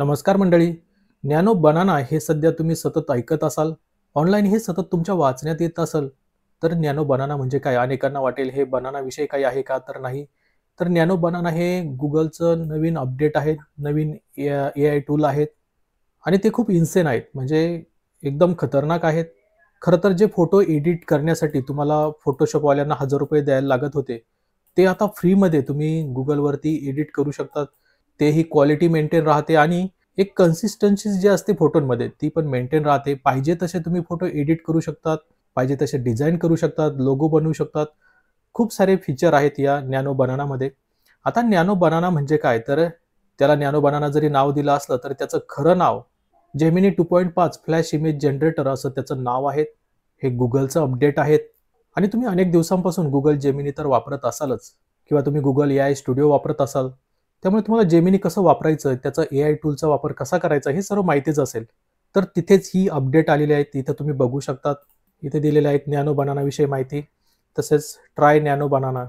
नमस्कार मंडळी. Nano banana हे सध्या तुम्ही सतत ऐकत असाल. ऑनलाईन हे सतत तुमच्या वाचण्यात येत असेल. तर नॅनो बनाना म्हणजे काय? अनेकांना वाटेल हे बनाना विषय काही आहे का? तर नाही. तर नॅनो बनाना हे Googleचं नवीन अपडेट आहे. नवीन एआय टूल आहेत आणि ते खूप इन्सेन आहेत. म्हणजे एकदम खतरनाक आहेत. खरं तर जे फोटो एडिट करण्यासाठी तुम्हाला Photoshopवाल्यांना ₹1000 द्यायला लागत होते, ते आता फ्रीमध्ये तुम्ही Googleवरती एडिट करू शकतात. तेही क्वालिटी मेंटेन राहते आणि एक कन्सिस्टन्सी जी असते फोटोंमध्ये ती पण मेंटेन राहते. पाहिजे तसे तुम्ही फोटो एडिट करू शकतात. पाहिजे तसे डिझाइन करू शकतात, लोगो बनवू शकतात. खूप सारे फीचर आहेत या नॅनो बनानामध्ये. आता नॅनो बनाना म्हणजे काय? तर त्याला नॅनो बनाना जरी नाव दिलं असलं, तर त्याचं खरं नाव जेमिनी 2.5 फ्लॅश इमेज जनरेटर असं त्याचं नाव आहे. हे Googleचं अपडेट आहेत आणि तुम्ही अनेक दिवसांपासून Google जेमिनी तर वापरत असालच किंवा तुम्ही Google एआय स्टुडिओ वापरत असाल. त्यामुळे तुम्हाला जेमिनी कसं वापरायचं, त्याचा एआय टूलचा वापर कसा करायचा हे सर्व माहितीच असेल. तर तिथेच ही अपडेट आलेली आहे. इथं तुम्ही बघू शकतात. इथे दिलेले आहेत नॅनो बनानाविषयी माहिती. तसेच try nano banana,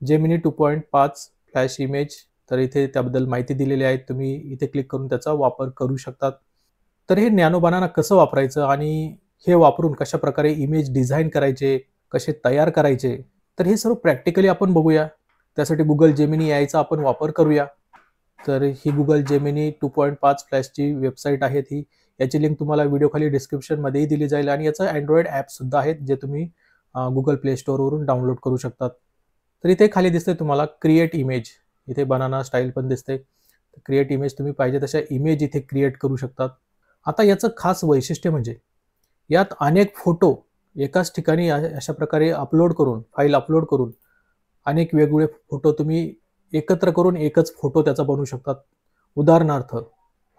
Gemini 2.5 flash image. तर इथे त्याबद्दल माहिती दिलेली आहे. तुम्ही इथे क्लिक करून त्याचा वापर करू शकतात. तर हे नॅनो बनाना कसं वापरायचं आणि हे वापरून कशाप्रकारे इमेज डिझाइन करायचे, कसे तयार करायचे, तर हे सर्व प्रॅक्टिकली आपण बघूया. त्यासाठी Google जेमिनी एआयचा आपण वापर करूया. तर ही Google जेमिनी 2.5 फ्लॅशची वेबसाईट आहे ही. याची लिंक तुम्हाला व्हिडिओ खाली डिस्क्रिप्शनमध्येही दिली जाईल आणि याचं Android ॲपसुद्धा आहेत, जे तुम्ही Google Play Storeवरून डाउनलोड करू शकतात. तर इथे खाली दिसतंय तुम्हाला क्रिएट इमेज. इथे बनाना स्टाईल पण दिसते. क्रिएट इमेज तुम्ही पाहिजे तशा इमेज इथे क्रिएट करू शकतात. आता याचं खास वैशिष्ट्य म्हणजे यात अनेक फोटो एकाच ठिकाणी अशा प्रकारे अपलोड करून, फाईल अपलोड करून अनेक वेगवेगळे फोटो तुम्ही एकत्र करून एकच फोटो त्याचा बनवू शकतात. उदाहरणार्थ,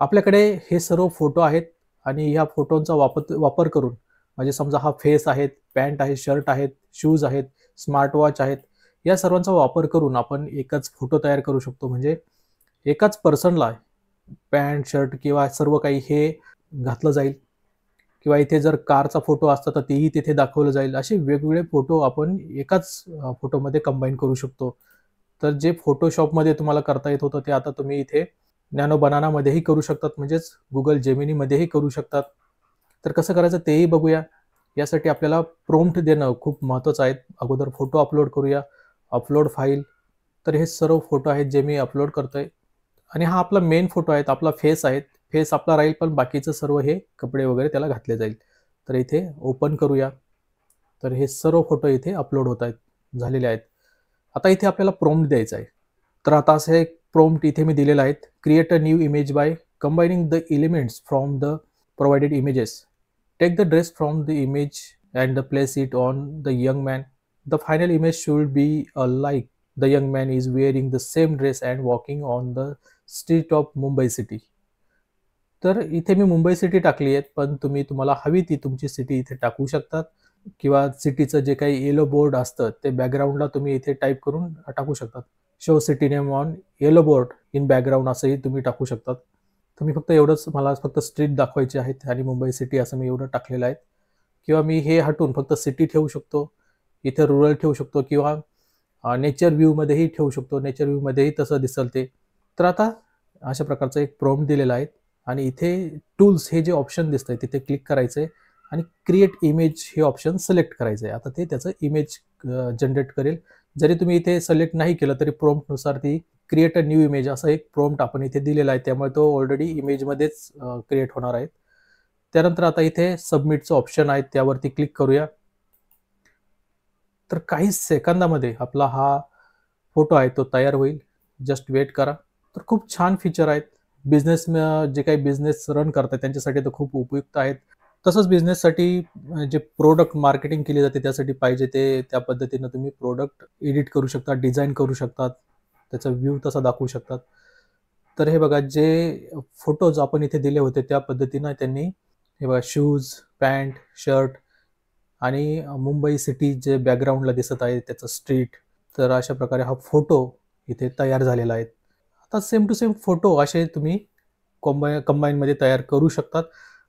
आपल्याकडे हे सर्व फोटो आहेत आणि ह्या फोटोंचा वापर करून म्हणजे समजा हा फेस आहे, पॅन्ट आहे, शर्ट आहेत, शूज आहेत, स्मार्ट वॉच आहेत. या सर्वांचा वापर करून आपण एकच फोटो तयार करू शकतो. म्हणजे एकाच पर्सनला पॅन्ट, शर्ट किंवा सर्व काही हे घातलं जाईल किंवा इथे जर कारचा फोटो असता तर तेही तिथे दाखवलं जाईल. असे वेगवेगळे फोटो आपण एकाच फोटोमध्ये कंबाईन करू शकतो. तर जे Photoshopमध्ये तुम्हाला करता येत होतं ते आता तुम्ही इथे नॅनो बनानामध्येही करू शकतात. म्हणजेच Google जेमिनीमध्येही करू शकतात. तर कसं करायचं तेही बघूया. यासाठी आपल्याला प्रॉम्प्ट देणं खूप महत्त्वाचं आहे. अगोदर फोटो अपलोड करूया. Upload file. तर हे सर्व फोटो आहेत जे मी अपलोड करतोय आणि हा आपला मेन फोटो आहे. आपला फेस आहे. फेस आपला राहील पण बाकीचं सर्व हे कपडे वगैरे त्याला घातले जाईल. तर इथे ओपन करूया. तर हे सर्व फोटो इथे अपलोड होत आहेत, झालेले आहेत. आता इथे आपल्याला प्रॉम्प्ट द्यायचा आहे. तर आता असं एक प्रॉम्प्ट इथे मी दिलेला आहे. Create a new image by combining the elements from the provided images. Take the dress from the image and place it on the young man. The final image should be like the young man is wearing the same dress and walking on the street of Mumbai city. तर इथे मी Mumbai city टाकली आहे, पण तुम्हाला हवी ती तुमची city इथे टाकू शकतात किंवा सिटीचं जे काही येलो बोर्ड असतं ते बॅकग्राऊंडला तुम्ही इथे टाइप करून टाकू शकतात. Show city name on yellow board in background असंही तुम्ही टाकू शकतात. तर मी फक्त एवढंच मला फक्त स्ट्रीट दाखवायची आहेत आणि मुंबई सिटी असं मी एवढं टाकलेलं आहे किंवा मी हे हटवून फक्त सिटी ठेवू शकतो. इथे रुरल ठेवू शकतो किंवा नेचर व्ह्यूमध्येही ठेवू शकतो. नेचर व्ह्यूमध्येही तसं दिसेल ते. तर आता अशा प्रकारचा एक प्रॉम्प्ट दिलेला आहे आणि इथे टूल्स हे जे ऑप्शन दिसतंय तिथे क्लिक करायचंय आणि क्रिएट इमेज हे ऑप्शन सिलेक्ट करायचं आहे. आता ते त्याचं इमेज जनरेट करेल. जरी तुम्ही इथे सिलेक्ट नाही केलं तरी प्रॉम्प्टनुसार ती क्रिएट अ न्यू इमेज असा एक प्रॉम्प्ट आपण इथे दिलेला आहे. त्यामुळे तो ऑलरेडी इमेजमध्येच क्रिएट होणार आहे. त्यानंतर आता इथे सबमिटचं ऑप्शन आहे त्यावरती क्लिक करूया. तर काही सेकंदामध्ये आपला हा फोटो आहे तो तयार होईल. जस्ट वेट करा. तर खूप छान फीचर आहेत. बिझनेस जे काही बिझनेस रन करतात त्यांच्यासाठी तर खूप उपयुक्त आहेत. तसंच बिझनेससाठी जे प्रॉडक्ट मार्केटिंग केली जाते त्यासाठी पाहिजे ते त्या पद्धतीनं तुम्ही प्रॉडक्ट एडिट करू शकता, डिझाइन करू शकतात. त्याचा व्ह्यू तसा दाखवू शकतात. तर हे बघा जे फोटोज आपण इथे दिले होते त्या पद्धतीनं त्यांनी हे बघा शूज, पॅन्ट, शर्ट आणि मुंबई सिटी जे बॅकग्राऊंडला दिसत आहे त्याचं स्ट्रीट. तर अशा प्रकारे हा फोटो इथे तयार झालेला आहे. आता सेम टू सेम फोटो असे तुम्ही कंबाईनमध्ये तयार करू शकतात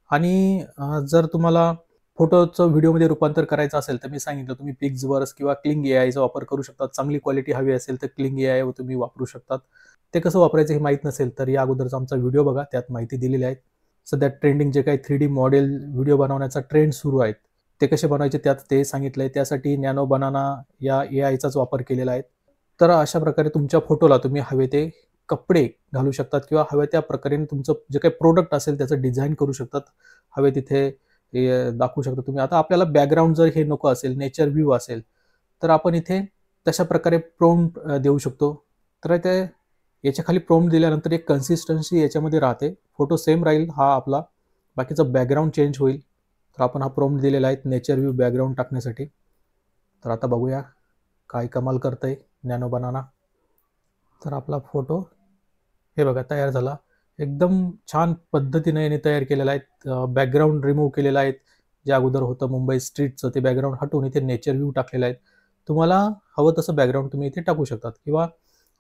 आणि जर तुम्हाला फोटोचं व्हिडिओमध्ये रूपांतर करायचं असेल तर मी सांगितलं तुम्ही Pixverse किंवा Kling AIचा वापर करू शकता. चांगली क्वालिटी हवी असेल तर Kling AI तुम्ही वापरू शकतात. ते कसं वापरायचं हे माहीत नसेल तर या अगोदरचा आमचा व्हिडिओ बघा, त्यात माहिती दिलेली आहे. सध्या ट्रेंडिंग जे काही 3D मॉडेल व्हिडिओ बनवण्याचा ट्रेंड सुरू आहे, ते कसे बनवायचे त्यात ते सांगितलंय. त्यासाठी नॅनो बनाना या एआयचाच वापर केलेला आहे. तर अशा प्रकारे तुमच्या फोटोला तुम्ही हवे ते कपडे घालू शकतात किंवा हव्या त्या प्रकारे तुमचं जे काही प्रोडक्ट असेल त्याचं डिझाइन करू शकतात. हवे तिथे दाखवू शकता तुम्ही. आता आपल्याला बॅकग्राऊंड जर हे नको असेल, नेचर व्ह्यू असेल, तर आपण इथे तशा प्रकारे प्रॉम्प्ट देऊ शकतो. तर ते याच्या खाली प्रॉम्प्ट दिल्यानंतर एक कन्सिस्टन्सी याच्यामध्ये राहते. फोटो सेम राहील हा आपला, बाकीचा बॅकग्राऊंड चेंज होईल. तर आपण हा प्रॉम्प्ट दिलेला आहे नेचर व्ह्यू बॅकग्राऊंड टाकण्यासाठी. तर आता बघूया काय कमाल करतंय नॅनो बनाना. तर आपला फोटो हे बघा तयार झाला. एकदम छान पद्धतीने याने तयार केलेला आहे. बॅकग्राऊंड रिमूव्ह केलेला आहे. जे अगोदर होतं मुंबई स्ट्रीटचं ते बॅकग्राऊंड हटवून इथे नेचर व्ह्यू टाकलेला आहे. तुम्हाला हवं तसं बॅकग्राऊंड तुम्ही इथे टाकू शकतात किंवा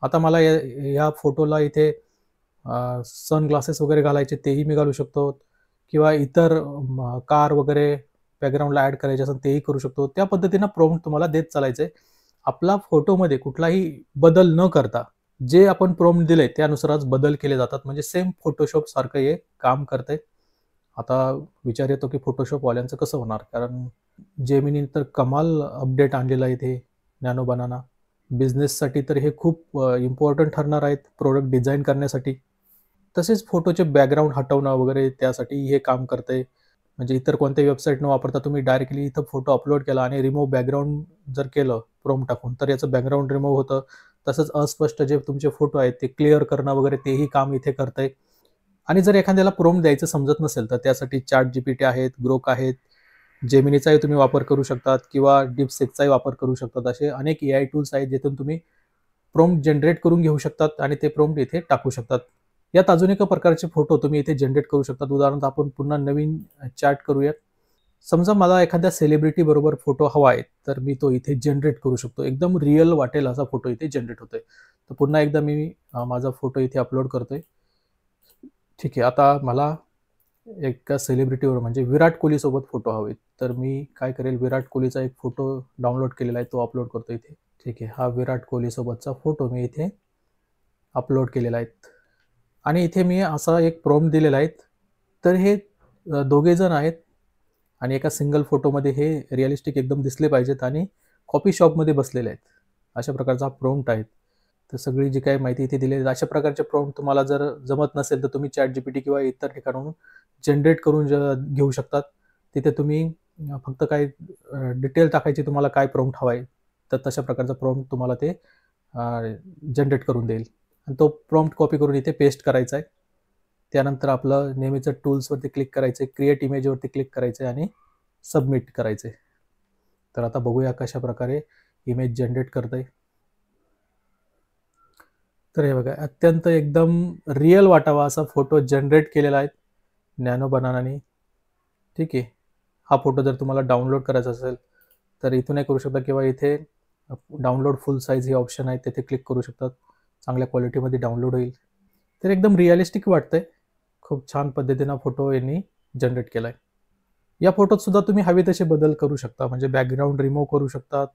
आता मला या फोटोला इथे सनग्लासेस वगैरे घालायचे तेही मी घालू शकतो किंवा इतर कार वगैरे बॅकग्राऊंडला ॲड करायचे असेल तेही करू शकतो. त्या पद्धतीनं प्रॉम्प्ट तुम्हाला देत चालायचं आहे. आपला फोटोमध्ये कुठलाही बदल न करता जे आपण प्रॉम्प्ट दिले त्यानुसारच बदल केले जातात. म्हणजे सेम फोटोशॉप सारखं हे काम करतंय. आता विचार येतो की फोटोशॉपवाल्यांचं कसं होणार? कारण जेमिनी तर कमाल अपडेट आणलेला आहे इथे नॅनो बनाना. बिझनेससाठी तर हे खूप इम्पॉर्टंट ठरणार आहेत प्रोडक्ट डिझाइन करण्यासाठी. तसेच फोटोचे बॅकग्राऊंड हटवणं वगैरे त्यासाठी हे काम करतंय. म्हणजे इतर कोणत्याही वेबसाईट न वापरता तुम्ही डायरेक्टली इथं फोटो अपलोड केला आणि रिमूव्ह बॅकग्राऊंड जर केलं प्रॉम्प्ट टाकून, तर याचं बॅकग्राऊंड रिमूव्ह होतं. तसंच अस्पष्ट जे तुमचे फोटो आहेत ते क्लिअर करणं वगैरे तेही काम इथे करतंय. आणि जर एखाद्याला प्रॉम्प्ट द्यायचं समजत नसेल, तर त्यासाठी ChatGPT आहेत, ग्रोक आहेत, जेमिनीचाही तुम्ही वापर करू शकतात किंवा DeepSeekचाही वापर करू शकतात. असे अनेक एआय टूल्स आहेत, जिथून तुम्ही प्रॉम्प्ट जनरेट करून घेऊ शकतात आणि ते प्रॉम्प्ट इथे टाकू शकतात. यात अजून एका प्रकारचे फोटो तुम्ही इथे जनरेट करू शकतात. उदाहरणार्थ आपण पुन्हा नवीन चॅट करूयात. समजा मला एखाद्या सेलिब्रिटी बरोबर फोटो हवा आहे, तर मी तो इथे जनरेट करू शकतो. एकदम रिअल वाटेल असा फोटो इथे जनरेट होतोय. तर पुन्हा एकदा मी माझा फोटो इथे अपलोड करतोय. ठीक आहे. आता मला एका सेलिब्रिटीवर म्हणजे विराट कोहलीसोबत फोटो हवेत. तर मी काय करेल, विराट कोहलीचा एक फोटो डाउनलोड केलेला आहे, तो अपलोड करतो इथे. ठीक आहे. हा विराट कोहलीसोबतचा फोटो मी इथे अपलोड केलेला आहे. आणि इथे मी असा एक प्रॉम्प्ट दिलेला आहे. तर हे दोघे जण आहेत आणि एका सिंगल फोटोमध्ये हे रिअलिस्टिक एकदम दिसले पाहिजेत आणि कॉफी शॉपमध्ये बसलेले आहेत. अशा प्रकारचा हा प्रॉम्प्ट आहे. तर सगळी जी काही माहिती इथे दिली आहे, अशा प्रकारचे प्रॉम्प्ट तुम्हाला जर जमत नसेल, तर तुम्ही ChatGPT किंवा इतर ठिकाणाहून जनरेट करून घेऊ शकतात. तिथे तुम्ही फक्त काही डिटेल टाकायची तुम्हाला काय प्रॉम्प्ट हवा आहे. तर तशा प्रकारचा प्रॉम्प्ट तुम्हाला ते जनरेट करून देईल. आणि तो प्रॉम्प्ट कॉपी करून इथे पेस्ट करायचा आहे. त्यानंतर आपलं नेहमीचं टूल्सवरती क्लिक करायचं आहे, क्रिएट इमेजवरती क्लिक करायचं आहे आणि सबमिट करायचं आहे. तर आता बघूया कशा प्रकारे इमेज जनरेट करतंय. तर हे बघा, अत्यंत एकदम रिअल वाटावा असा फोटो जनरेट केलेला आहे नॅनो बनानाने. ठीक आहे. हा फोटो जर तुम्हाला डाउनलोड करायचा असेल, तर इथूनही करू शकता किंवा इथे डाउनलोड फुल साईज हे ऑप्शन आहे, तिथे क्लिक करू शकतात. चांगल्या क्वालिटीमध्ये डाउनलोड होईल. तर एकदम रिअलिस्टिक वाटतंय. खूप छान पद्धतीनं फोटो यांनी जनरेट केलाय. या फोटोत सुद्धा तुम्ही हवे तसे बदल करू शकता. म्हणजे बॅकग्राऊंड रिमूव्ह करू शकतात.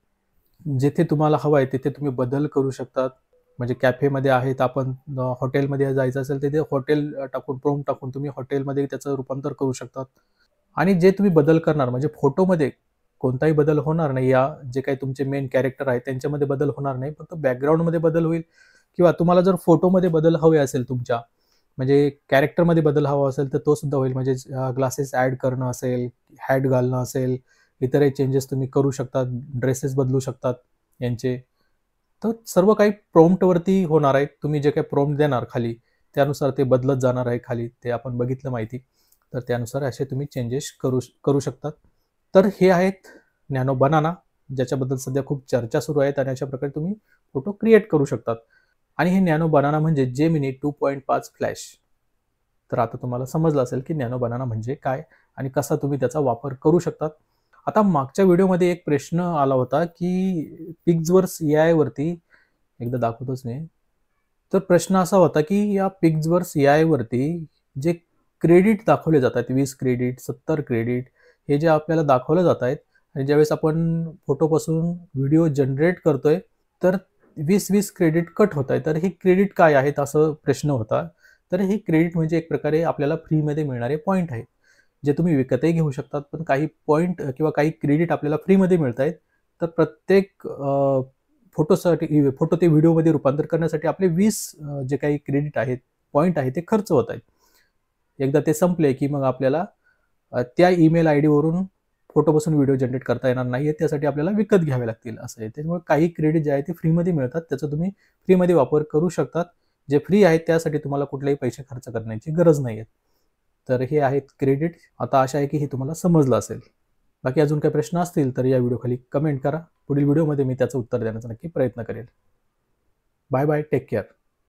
जिथे तुम्हाला हवं आहे तिथे तुम्ही बदल करू शकतात. म्हणजे कॅफेमध्ये आहेत आपण, हॉटेलमध्ये जायचं असेल तिथे हॉटेल टाकून प्रॉम्प्ट टाकून तुम्ही हॉटेलमध्ये त्याचं रूपांतर करू शकतात. आणि जे तुम्ही बदल करणार म्हणजे फोटोमध्ये कोणताही बदल होणार नाही. या जे काही तुमचे मेन कॅरेक्टर आहेत त्यांच्यामध्ये बदल होणार नाही. फक्त बॅकग्राऊंडमध्ये बदल होईल किंवा तुम्हाला जर फोटोमध्ये बदल हवे असेल तुमच्या म्हणजे कॅरेक्टरमध्ये बदल हवा असेल तर तो सुद्धा होईल. म्हणजे ग्लासेस ॲड करणं असेल, हॅट घालणं असेल, इतरही चेंजेस तुम्ही करू शकतात. ड्रेसेस बदलू शकतात यांचे. तर सर्व काही प्रॉम्प्टवरती होणार आहे. तुम्ही जे काही प्रॉम्प्ट देणार खाली, त्यानुसार ते बदलत जाणार आहे खाली. ते आपण बघितलं माहिती. तर त्यानुसार असे तुम्ही चेंजेस करू करू शकतात. तर हे आहेत नॅनो बनाना, ज्याच्याबद्दल सध्या खूप चर्चा सुरू आहेत आणि अशा प्रकारे तुम्ही फोटो क्रिएट करू शकतात. आणि हे नॅनो बनाना म्हणजे जेमिनी 2.5 फ्लॅश. तर आता तुम्हाला समजलं असेल की नॅनो बनाना म्हणजे काय आणि कसा तुम्ही त्याचा वापर करू शकतात. आता मागच्या व्हिडिओमध्ये एक प्रश्न आला होता की पिक्सवर्क्स एआयवरती एकदा दाखवतोच मी. तर प्रश्न असा होता की या पिक्सवर्क्स एआयवरती जे क्रेडिट दाखवले जातात 20 क्रेडिट, 70 क्रेडिट हे जे आपल्याला दाखवले जात आहेत आणि ज्यावेळेस आपण फोटोपासून व्हिडिओ जनरेट करतोय, तर 20-20 क्रेडिट कट होत आहे. तर हे क्रेडिट काय आहेत असं प्रश्न होता. तर हे क्रेडिट म्हणजे एक प्रकारे आपल्याला फ्रीमध्ये मिळणारे पॉइंट आहेत. जे तुम्ही विकतही घेऊ शकतात. पण काही पॉइंट किंवा काही क्रेडिट आपल्याला फ्रीमध्ये मिळत आहेत. तर प्रत्येक फोटोसाठी फोटो ते व्हिडिओमध्ये रूपांतर करण्यासाठी आपले 20 जे काही क्रेडिट आहेत, पॉइंट आहेत ते खर्च होत आहेत. एकदा ते संपले की मग आपल्याला त्या ईमेल आयडीवरून फोटोपासून व्हिडिओ जनरेट करता येणार नाहीये. त्यासाठी आपल्याला विकत घ्यावे लागतील असं आहे. त्याच्यामुळे काही क्रेडिट जे आहे ते फ्रीमध्ये मिळतात. त्याचा तुम्ही फ्रीमध्ये वापर करू शकतात. जे फ्री आहेत त्यासाठी तुम्हाला कुठलेही पैसे खर्च करण्याची गरज नाहीये. तर हे आहेत क्रेडिट. आता आशा आहे की हे तुम्हाला समजलं असेल. बाकी अजून काही प्रश्न असतील तर या व्हिडिओखाली कमेंट करा. पुढील व्हिडिओमध्ये मी त्याचं उत्तर देण्याचा नक्की प्रयत्न करेल. Bye bye. Take care.